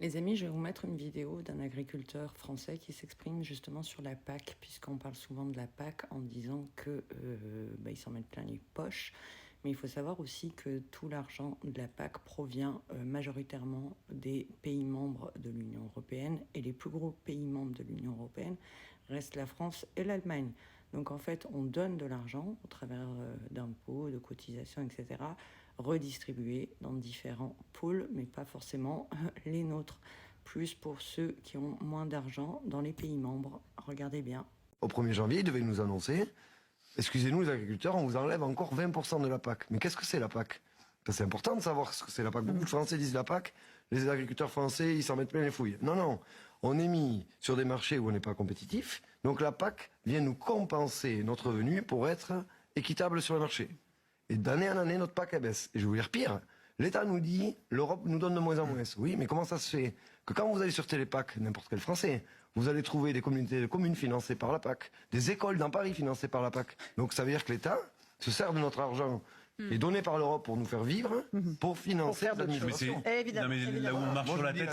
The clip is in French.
Les amis, je vais vous mettre une vidéo d'un agriculteur français qui s'exprime justement sur la PAC, puisqu'on parle souvent de la PAC en disant que ils s'en mettent plein les poches. Mais il faut savoir aussi que tout l'argent de la PAC provient majoritairement des pays membres de l'Union européenne. Et les plus gros pays membres de l'Union européenne restent la France et l'Allemagne. Donc en fait, on donne de l'argent au travers d'impôts, de cotisations, etc., redistribués dans différents pôles, mais pas forcément les nôtres. Plus pour ceux qui ont moins d'argent dans les pays membres. Regardez bien. Au 1er janvier, ils devaient nous annoncer « Excusez-nous les agriculteurs, on vous enlève encore 20% de la PAC ». Mais qu'est-ce que c'est la PAC? C'est important de savoir ce que c'est la PAC. Beaucoup de Français disent la PAC, les agriculteurs français, ils s'en mettent plein les fouilles. Non, non, on est mis sur des marchés où on n'est pas compétitif. Donc la PAC vient nous compenser notre revenu pour être équitable sur le marché. Et d'année en année, notre PAC elle baisse. Et je vais vous dire pire, l'État nous dit, l'Europe nous donne de moins en moins. Oui, mais comment ça se fait que quand vous allez sur Télépac, n'importe quel Français, vous allez trouver des communautés de communes financées par la PAC, des écoles dans Paris financées par la PAC. Donc ça veut dire que l'État se sert de notre argent et donné par l'Europe pour nous faire vivre, pour financer l'administration. Non mais là où on marche sur la tête,